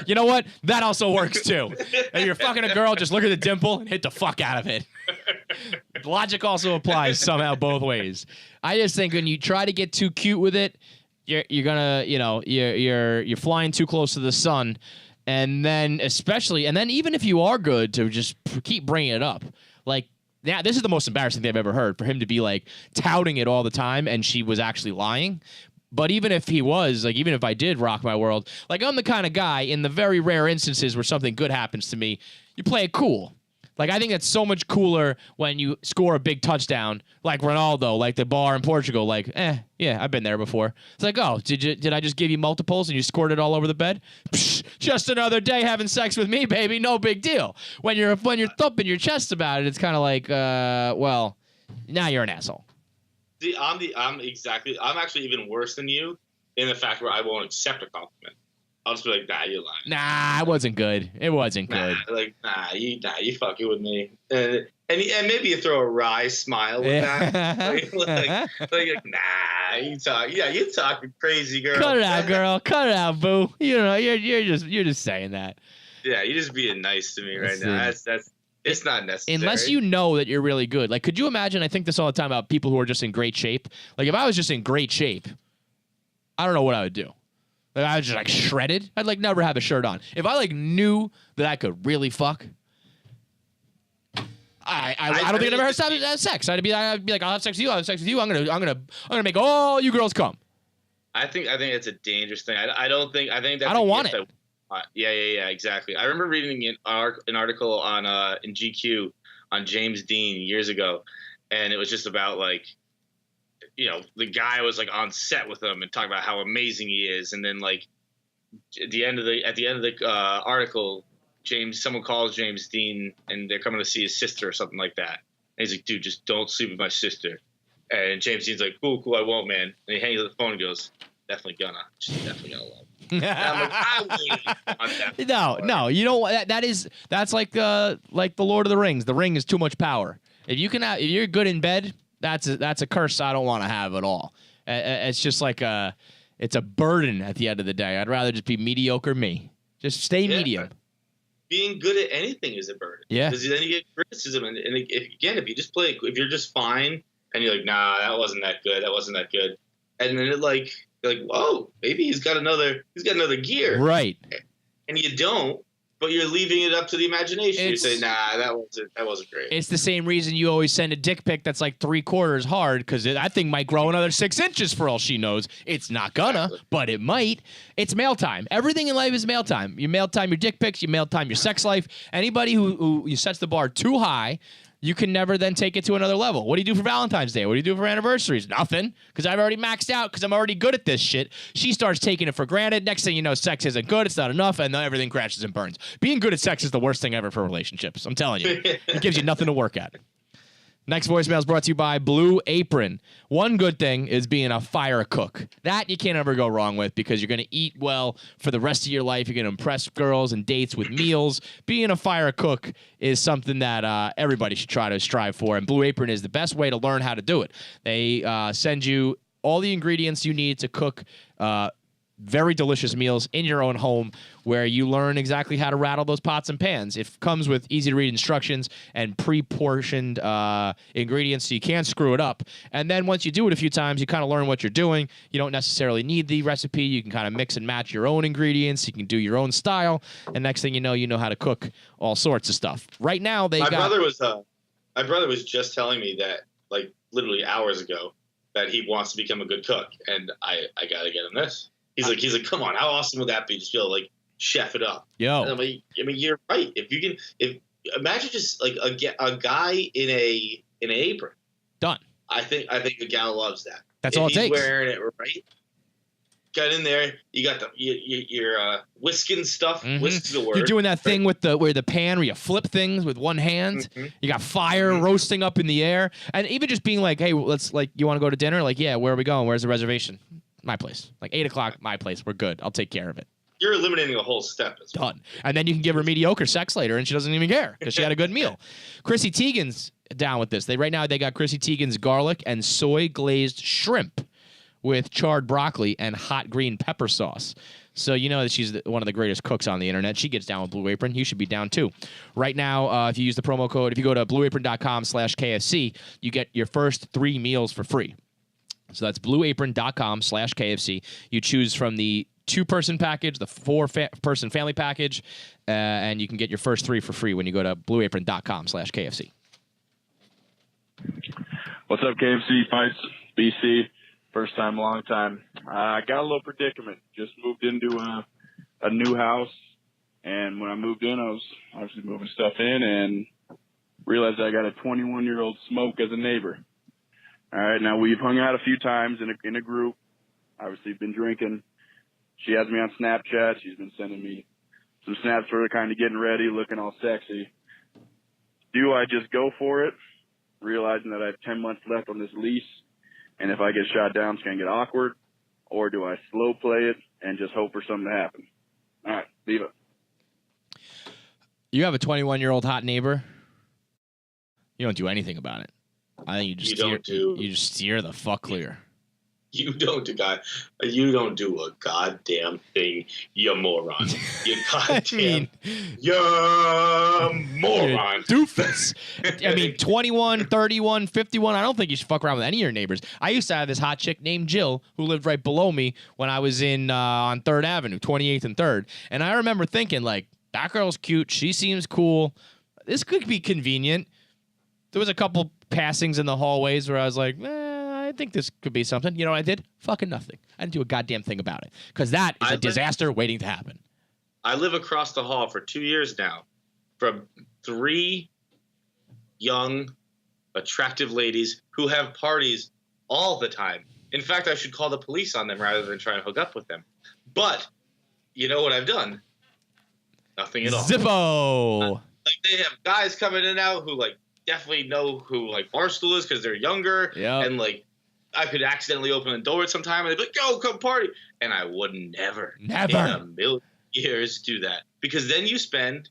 [SPEAKER 2] you know what? That also works too. If you're fucking a girl, just look at the dimple and hit the fuck out of it. Logic also applies somehow both ways. I just think when you try to get too cute with it, you're gonna, you're flying too close to the sun. And then even if you are good, to just keep bringing it up. Like, yeah, this is the most embarrassing thing I've ever heard, for him to be like touting it all the time, and she was actually lying. But even if he was, like, even if I did rock my world, like, I'm the kind of guy, in the very rare instances where something good happens to me, you play it cool. Like, I think that's so much cooler when you score a big touchdown, like Ronaldo, like the bar in Portugal. Like, yeah, I've been there before. It's like, oh, did I just give you multiples and you scored it all over the bed? Psh, just another day having sex with me, baby. No big deal. When you're thumping your chest about it, it's kind of like, well, now you're an asshole.
[SPEAKER 3] See, I'm actually even worse than you in the fact where I won't accept a compliment. I'll just be like, nah, you're lying.
[SPEAKER 2] Nah, it wasn't good. It wasn't good.
[SPEAKER 3] Like, you fucking with me. And maybe you throw a wry smile with that. like, nah, you talking crazy, girl.
[SPEAKER 2] Cut it out, girl. Cut it out, boo. You know, you're just saying that.
[SPEAKER 3] Yeah, you're just being nice to me right now. That's it's not necessary.
[SPEAKER 2] Unless you know that you're really good. Like, could you imagine? I think this all the time about people who are just in great shape. Like, if I was just in great shape, I don't know what I would do. Like, I was just like shredded. I'd like never have a shirt on. If I like knew that I could really fuck, I don't think I'd ever have sex. I'd be like, I'll have sex with you. I'll have sex with you. I'm gonna make all you girls come.
[SPEAKER 3] I think it's a dangerous thing. I don't
[SPEAKER 2] want it.
[SPEAKER 3] Yeah, exactly. I remember reading an article on in GQ on James Dean years ago, and it was just about like, you know, the guy was like on set with him and talking about how amazing he is, and then like at the end of the article, someone calls James Dean and they're coming to see his sister or something like that, and he's like, dude, just don't sleep with my sister. And James Dean's like, cool, I won't, man. And he hangs up the phone and goes, definitely gonna love. And I'm like, I wouldn't want that.
[SPEAKER 2] No, you don't. That's like the Lord of the Rings. The ring is too much power. If you're good in bed, that's a curse I don't want to have at all. It's just like it's a burden at the end of the day. I'd rather just be mediocre me. Just stay medium.
[SPEAKER 3] Being good at anything is a burden. Yeah. Because then you get criticism, and if you just play, if you're just fine, and you're like, nah, that wasn't that good, and then you're like, whoa, maybe he's got another gear,
[SPEAKER 2] right?
[SPEAKER 3] And you don't. But you're leaving it up to the imagination. You say, nah, that wasn't great.
[SPEAKER 2] It's the same reason you always send a dick pic that's like 3/4 hard, because that thing might grow another 6 inches for all she knows. It's not gonna, but it might. It's mail time. Everything in life is mail time. You mail time your dick pics. You mail time your sex life. Anybody who sets the bar too high, you can never then take it to another level. What do you do for Valentine's Day? What do you do for anniversaries? Nothing, because I've already maxed out, because I'm already good at this shit. She starts taking it for granted. Next thing you know, sex isn't good. It's not enough, and then everything crashes and burns. Being good at sex is the worst thing ever for relationships. I'm telling you. It gives you nothing to work at. Next voicemail is brought to you by Blue Apron. One good thing is being a fire cook. That you can't ever go wrong with, because you're going to eat well for the rest of your life. You're going to impress girls and dates with meals. Being a fire cook is something that everybody should try to strive for, and Blue Apron is the best way to learn how to do it. They send you all the ingredients you need to cook very delicious meals in your own home, where you learn exactly how to rattle those pots and pans. It comes with easy-to-read instructions and pre-portioned ingredients, so you can't screw it up. And then once you do it a few times, you kind of learn what you're doing. You don't necessarily need the recipe. You can kind of mix and match your own ingredients. You can do your own style. And next thing you know how to cook all sorts of stuff. Right now, my brother was just telling me that, like, literally hours ago, that he wants to become a good cook, and I got to get him this. He's like, come on, how awesome would that be? Just feel like chef it up. Yo,
[SPEAKER 3] and I'm like, I mean, you're right. Imagine just like a guy in an apron.
[SPEAKER 2] Done.
[SPEAKER 3] I think a gal loves that.
[SPEAKER 2] That's all it takes.
[SPEAKER 3] He's wearing it right. Got in there. You got your whisking stuff. Mm-hmm. Whisk's the word.
[SPEAKER 2] You're doing that thing with the pan where you flip things with one hand. Mm-hmm. You got fire roasting up in the air, and even just being like, hey, you want to go to dinner? Like, yeah, where are we going? Where's the reservation? My place. Like 8 o'clock, my place. We're good. I'll take care of it.
[SPEAKER 3] You're eliminating a whole step.
[SPEAKER 2] Done. And then you can give her mediocre sex later, and she doesn't even care because she had a good meal. Chrissy Teigen's down with this. Right now they got Chrissy Teigen's garlic and soy glazed shrimp with charred broccoli and hot green pepper sauce. So you know that she's one of the greatest cooks on the internet. She gets down with Blue Apron. You should be down too. Right now, if you use the promo code, if you go to blueapron.com/KFC, you get your first 3 meals for free. So that's blueapron.com/KFC. You choose from the 2-person package, the 4-person family package, and you can get your first 3 for free when you go to blueapron.com/KFC.
[SPEAKER 5] What's up, KFC? Feits, BC. First time, long time. I got a little predicament. Just moved into a new house, and when I moved in, I was obviously moving stuff in and realized I got a 21-year-old Smoke as a neighbor. All right, now we've hung out a few times in a group. Obviously, been drinking. She has me on Snapchat. She's been sending me some snaps for her kind of getting ready, looking all sexy. Do I just go for it, realizing that I have 10 months left on this lease, and if I get shot down, it's going to get awkward? Or do I slow play it and just hope for something to happen? All right, leave it.
[SPEAKER 2] You have a 21-year-old hot neighbor. You don't do anything about it. I think you just steer the fuck clear.
[SPEAKER 3] You don't do a goddamn thing, you moron. You goddamn, you moron.
[SPEAKER 2] Doofus. I mean, 21, 31, 51, I don't think you should fuck around with any of your neighbors. I used to have this hot chick named Jill who lived right below me when I was on 3rd Avenue, 28th and 3rd. And I remember thinking, like, that girl's cute. She seems cool. This could be convenient. There was a couple passings in the hallways where I was like, I think this could be something. You know what I did? Fucking nothing. I didn't do a goddamn thing about it because that is a disaster waiting to happen.
[SPEAKER 3] I live across the hall for 2 years now from 3 young, attractive ladies who have parties all the time. In fact, I should call the police on them rather than try and hook up with them. But you know what I've done? Nothing at all.
[SPEAKER 2] Zippo.
[SPEAKER 3] Like they have guys coming in and out who like definitely know who like Barstool is because they're younger.
[SPEAKER 2] Yeah.
[SPEAKER 3] And like I could accidentally open the door at some time and they'd be like, yo, come party. And I would never in a million years do that. Because then you spend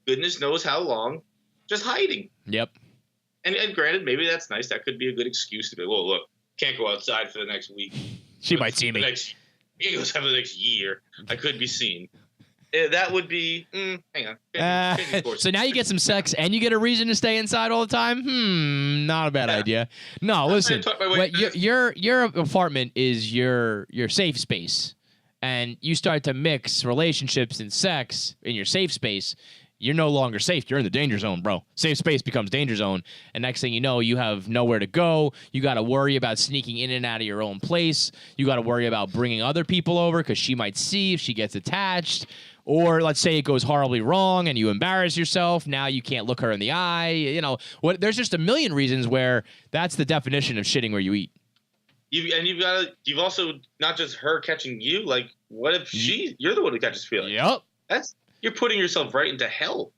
[SPEAKER 3] goodness knows how long just hiding.
[SPEAKER 2] Yep.
[SPEAKER 3] And granted, maybe that's nice. That could be a good excuse to be, well, look, can't go outside for the next week.
[SPEAKER 2] She might see me.
[SPEAKER 3] It goes for the next year. I could be seen. That would be, hang on.
[SPEAKER 2] So now you get some sex and you get a reason to stay inside all the time? Not a bad idea. No, listen. Your apartment is your safe space. And you start to mix relationships and sex in your safe space. You're no longer safe. You're in the danger zone, bro. Safe space becomes danger zone. And next thing you know, you have nowhere to go. You got to worry about sneaking in and out of your own place. You got to worry about bringing other people over because she might see if she gets attached. Or let's say it goes horribly wrong and you embarrass yourself. Now you can't look her in the eye. You know, there's just a million reasons where that's the definition of shitting where you eat.
[SPEAKER 3] You've also not just her catching you. Like, what if you're the one who catches feelings?
[SPEAKER 2] Yep.
[SPEAKER 3] You're putting yourself right into hell.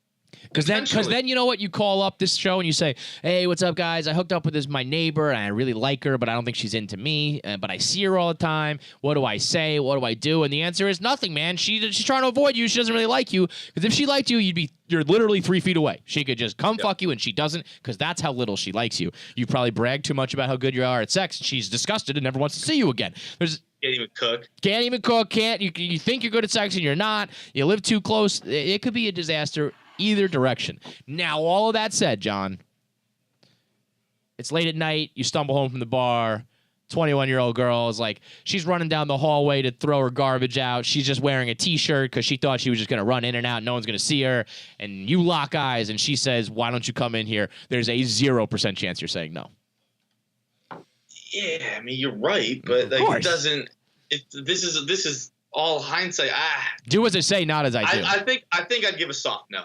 [SPEAKER 2] Because then you know what? You call up this show and you say, hey, what's up, guys? I hooked up with my neighbor, and I really like her, but I don't think she's into me. But I see her all the time. What do I say? What do I do? And the answer is nothing, man. She's trying to avoid you. She doesn't really like you. Because if she liked you, you're literally 3 feet away. She could just come fuck you, and she doesn't, because that's how little she likes you. You probably brag too much about how good you are at sex. She's disgusted and never wants to see you again.
[SPEAKER 3] Can't even cook.
[SPEAKER 2] You think you're good at sex and you're not. You live too close. It could be a disaster either direction. Now, all of that said, John, it's late at night. You stumble home from the bar. 21-year-old girl is like, she's running down the hallway to throw her garbage out. She's just wearing a T-shirt because she thought she was just going to run in and out. No one's going to see her. And you lock eyes, and she says, why don't you come in here? There's a 0% chance you're saying no.
[SPEAKER 3] Yeah, I mean, you're right, but like, it doesn't. This is all hindsight.
[SPEAKER 2] Do as I say, not as I do.
[SPEAKER 3] I think I'd give a soft no.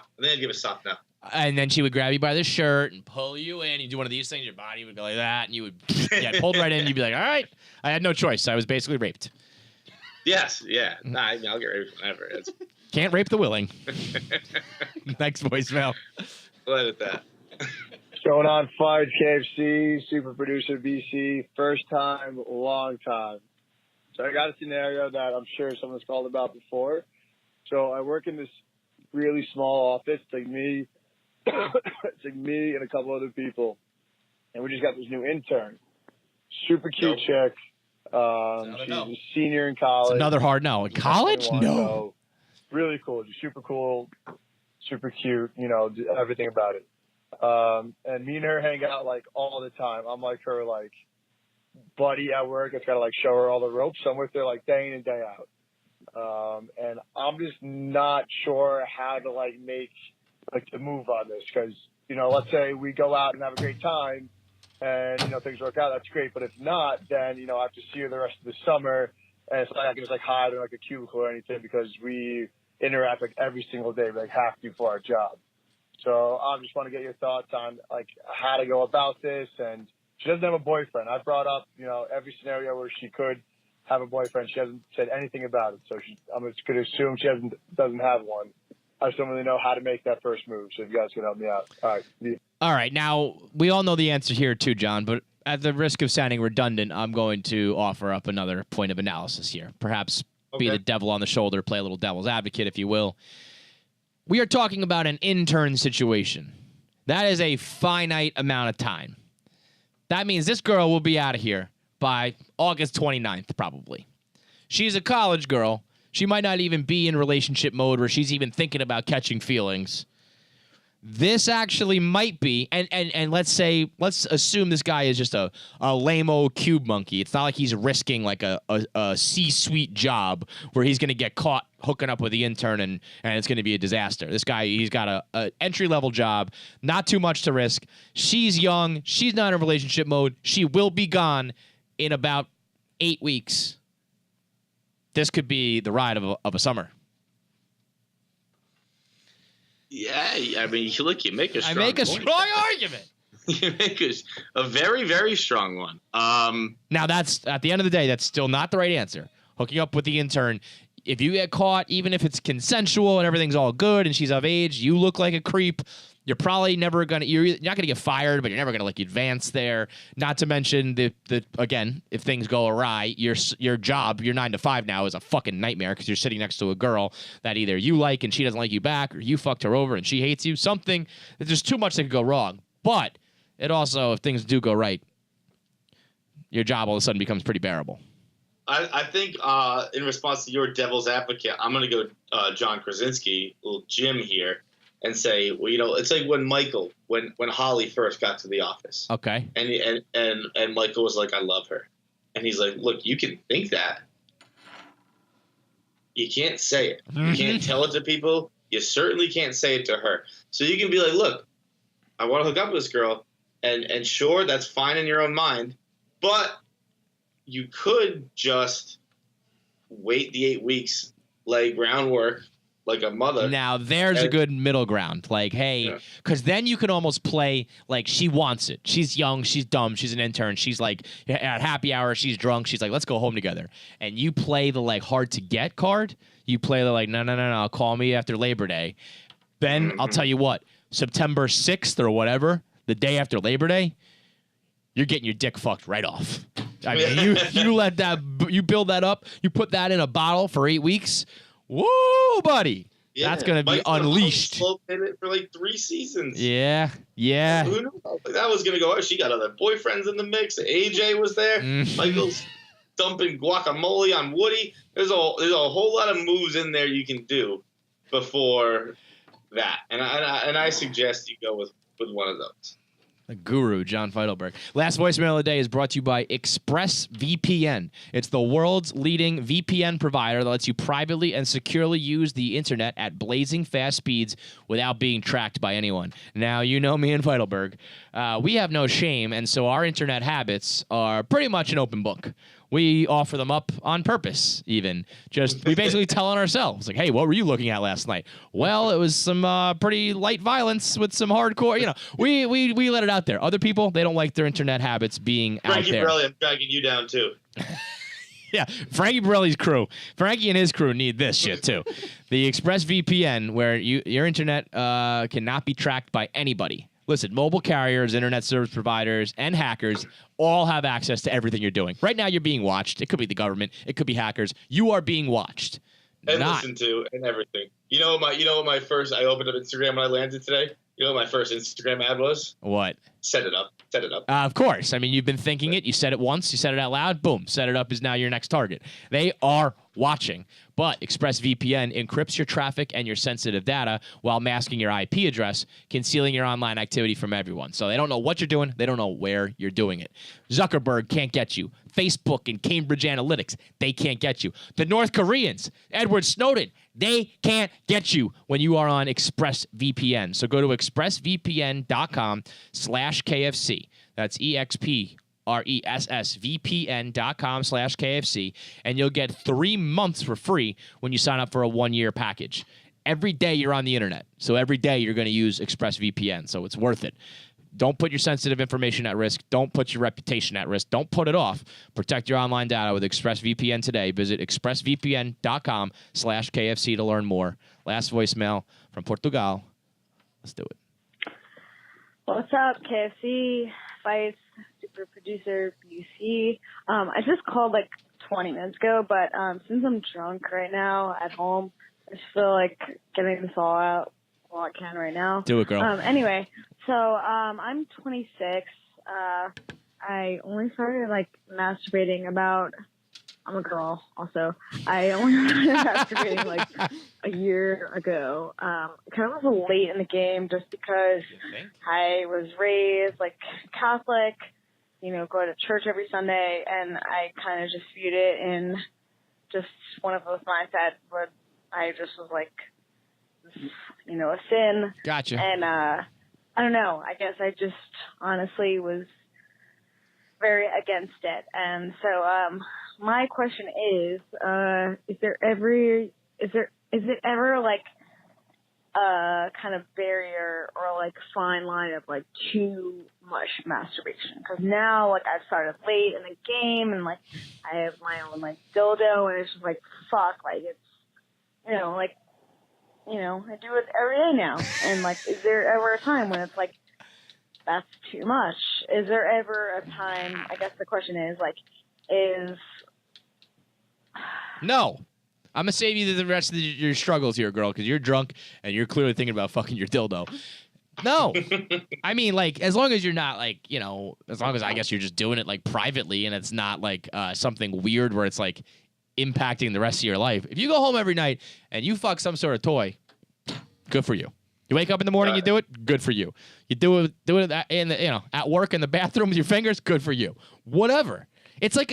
[SPEAKER 2] And then she would grab you by the shirt and pull you in. You do one of these things, your body would go like that, and you would pulled right in. And you'd be like, all right, I had no choice. I was basically raped.
[SPEAKER 3] Yes, yeah. Nah, I'll get raped whenever.
[SPEAKER 2] Can't rape the willing. Next voicemail.
[SPEAKER 3] Let it that.
[SPEAKER 6] Going on, Feits, KFC, super producer BC, first time, long time. So I got a scenario that I'm sure someone's called about before. So I work in this really small office. It's like me and a couple other people. And we just got this new intern. Super cute chick. She's a senior in college.
[SPEAKER 2] It's another hard no. In college? No.
[SPEAKER 6] So really cool. Just super cool, super cute, everything about it. And me and her hang out like all the time. I'm like her like buddy at work. I've got to like show her all the ropes. So I'm with her like day in and day out. And I'm just not sure how to make the move on this. Cause let's say we go out and have a great time and, things work out, that's great. But if not, then, I have to see her the rest of the summer. And it's not like I can just, hide in, a cubicle or anything because we interact, every single day. We, have to for our job. So I just want to get your thoughts on, how to go about this. And she doesn't have a boyfriend. I brought up, every scenario where she could have a boyfriend. She hasn't said anything about it. So I'm just going to assume she doesn't have one. I just don't really know how to make that first move. So if you guys can help me out. All right.
[SPEAKER 2] All right. Now, we all know the answer here too, John, but at the risk of sounding redundant, I'm going to offer up another point of analysis here. Perhaps be the devil on the shoulder, play a little devil's advocate, if you will. We are talking about an intern situation. That is a finite amount of time. That means this girl will be out of here by August 29th, probably. She's a college girl. She might not even be in relationship mode where she's even thinking about catching feelings. This actually might be, and let's assume this guy is just a lame-o cube monkey. It's not like he's risking a C-suite job where he's going to get caught hooking up with the intern and it's going to be a disaster. This guy, he's got a entry-level job, not too much to risk. She's young. She's not in relationship mode. She will be gone in about 8 weeks. This could be the ride of a summer.
[SPEAKER 3] Yeah, I mean, you make a strong
[SPEAKER 2] I make a
[SPEAKER 3] point.
[SPEAKER 2] strong argument.
[SPEAKER 3] You make a very, very strong one.
[SPEAKER 2] Now, that's at the end of the day, that's still not the right answer. Hooking up with the intern, if you get caught, even if it's consensual and everything's all good and she's of age, you look like a creep. You're probably never gonna. You're not gonna get fired, but you're never gonna advance there. Not to mention the again, if things go awry, your job, your 9 to 5 now is a fucking nightmare because you're sitting next to a girl that either you like and she doesn't like you back, or you fucked her over and she hates you. Something. There's too much that could go wrong. But it also, if things do go right, your job all of a sudden becomes pretty bearable.
[SPEAKER 3] I think in response to your devil's advocate, I'm gonna go John Krasinski, little Jim here. And say, well, it's like when Holly first got to the office.
[SPEAKER 2] Okay.
[SPEAKER 3] And Michael was like, I love her. And he's like, look, you can think that. You can't say it. You can't tell it to people. You certainly can't say it to her. So you can be like, look, I want to hook up with this girl. And sure, that's fine in your own mind. But you could just wait the 8 weeks, lay groundwork, like a mother.
[SPEAKER 2] Now, there's a good middle ground. Hey, because then you can almost play she wants it. She's young. She's dumb. She's an intern. She's at happy hour. She's drunk. She's like, let's go home together. And you play the hard to get card. You play the no, call me after Labor Day. Then I'll tell you what, September 6th or whatever, the day after Labor Day, you're getting your dick fucked right off. I mean, you build that up. You put that in a bottle for 8 weeks. Woo, buddy. Yeah, that's going to be unleashed.
[SPEAKER 3] Slow pivot for 3 seasons.
[SPEAKER 2] Yeah.
[SPEAKER 3] Who knew that was going to go out? She got other boyfriends in the mix. AJ was there. Michael's dumping guacamole on Woody. There's a whole lot of moves in there you can do before that. And I suggest you go with one of those.
[SPEAKER 2] The guru, John Feidelberg. Last voicemail of the day is brought to you by ExpressVPN. It's the world's leading VPN provider that lets you privately and securely use the internet at blazing fast speeds without being tracked by anyone. Now, you know me and Feidelberg. We have no shame, and so our internet habits are pretty much an open book. We offer them up on purpose, even. We basically tell on ourselves, hey, what were you looking at last night? Well, it was some pretty light violence with some hardcore, we let it out there. Other people, they don't like their internet habits being out there.
[SPEAKER 3] Frankie Borelli, I'm dragging you down, too.
[SPEAKER 2] Yeah, Frankie Borelli's crew. Frankie and his crew need this shit, too. The ExpressVPN, where your internet cannot be tracked by anybody. Listen, mobile carriers, internet service providers, and hackers all have access to everything you're doing. Right now, you're being watched. It could be the government. It could be hackers. You are being watched.
[SPEAKER 3] And listened to and everything. You know what my first, I opened up Instagram when I landed today. You know what my first Instagram ad was?
[SPEAKER 2] What?
[SPEAKER 3] Set it up.
[SPEAKER 2] Of course. I mean, you've been thinking it. You said it once. You said it out loud. Boom. Set it up is now your next target. They are
[SPEAKER 1] watching. But ExpressVPN encrypts your traffic and your sensitive data while masking your IP address, concealing your online activity from everyone. So they don't know what you're doing. They don't know where you're doing it. Zuckerberg can't get you. Facebook and Cambridge Analytics, they can't get you. The North Koreans, Edward Snowden, they can't get you when you are on ExpressVPN. So go to expressvpn.com/KFC. That's EXPRESSVPN.com/KFC, and you'll get 3 months for free when you sign up for a 1-year package. Every day you're on the internet, so every day you're going to use ExpressVPN, so it's worth it. Don't put your sensitive information at risk. Don't put your reputation at risk. Don't put it off. Protect your online data with ExpressVPN today. Visit expressvpn.com/KFC to learn more. Last voicemail from Portugal. Let's do it.
[SPEAKER 7] What's up, KFC, Feits, super producer, BC. I just called like 20 minutes ago, but since I'm drunk right now at home, I just feel like getting this all out while I can right now.
[SPEAKER 1] Do it, girl.
[SPEAKER 7] Anyway, so I'm 26. I only started like masturbating about. I'm a girl, also. I only started masturbating like a year ago. Kind of was late in the game just because I was raised like Catholic, you know, go to church every Sunday, and I kind of just viewed it in just one of those mindsets where I just was like, you know, a sin.
[SPEAKER 1] Gotcha.
[SPEAKER 7] And I don't know. I guess I just honestly was very against it. And so my question is it ever like a kind of barrier or like fine line of like too much masturbation? Because now like I've started late in the game, and like I have my own like dildo, and it's just like fuck, like it's, you know, like, you know, I do it every day now. And like, is there ever a time when it's like that's too much? Is there ever a time, I guess the question is like,
[SPEAKER 1] No. I'm going to save you the rest of your struggles here, girl, because you're drunk and you're clearly thinking about fucking your dildo. No. I mean, like, as long as you're not, like, you know, as long as I guess you're just doing it, like, privately, and it's not, like, something weird where it's, like, impacting the rest of your life. If you go home every night and you fuck some sort of toy, good for you. You wake up in the morning, you do it, good for you. You do it in the, you know, at work in the bathroom with your fingers, good for you. Whatever. It's like,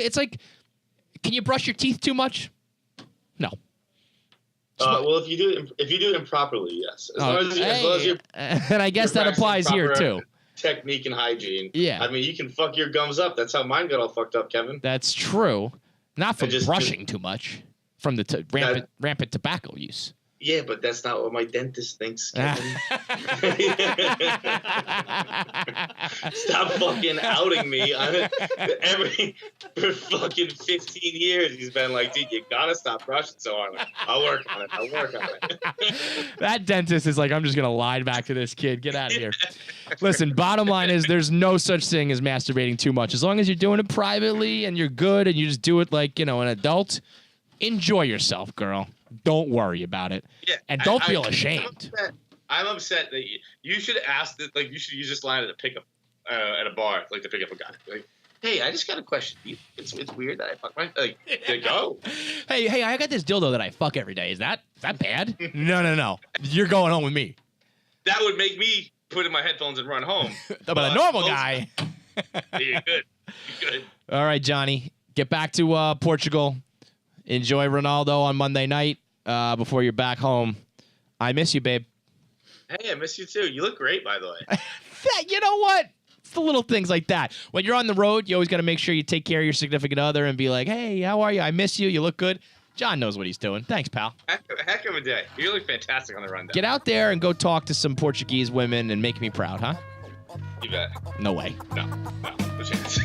[SPEAKER 1] can you brush your teeth too much? No.
[SPEAKER 3] Well, if you do it improperly, yes. As long as you're
[SPEAKER 1] and I guess that applies here too.
[SPEAKER 3] Technique and hygiene.
[SPEAKER 1] Yeah.
[SPEAKER 3] I mean, you can fuck your gums up. That's how mine got all fucked up, Kevin.
[SPEAKER 1] That's true. Not from brushing too much. From the rampant tobacco use.
[SPEAKER 3] Yeah, but that's not what my dentist thinks, Kevin. Stop fucking outing me. For fucking 15 years, he's been like, dude, you gotta stop brushing so hard. Like, I'll work on it.
[SPEAKER 1] That dentist is like, I'm just gonna lie back to this kid. Get out of here. Listen, bottom line is there's no such thing as masturbating too much. As long as you're doing it privately and you're good and you just do it like, you know, an adult, enjoy yourself, girl. Don't worry about it. Yeah, and don't feel ashamed.
[SPEAKER 3] I'm upset that you should ask that. Like, you should use this line at a pickup at a bar, like to pick up a guy. Like, hey, I just got a question. It's weird that I fuck my like. Go.
[SPEAKER 1] Hey, I got this dildo that I fuck every day. Is that bad? No. You're going home with me.
[SPEAKER 3] That would make me put in my headphones and run home.
[SPEAKER 1] But a normal guy.
[SPEAKER 3] You're good. You're good.
[SPEAKER 1] All right, Johnny. Get back to Portugal. Enjoy Ronaldo on Monday night before you're back home. I miss you, babe.
[SPEAKER 3] Hey, I miss you too. You look great, by the way.
[SPEAKER 1] You know what? It's the little things like that. When you're on the road, you always got to make sure you take care of your significant other and be like, hey, how are you? I miss you. You look good. John knows what he's doing. Thanks, pal.
[SPEAKER 3] Heck of a day. You look fantastic on the rundown.
[SPEAKER 1] Get out there and go talk to some Portuguese women and make me proud, huh?
[SPEAKER 3] You bet.
[SPEAKER 1] No way.
[SPEAKER 3] No chance.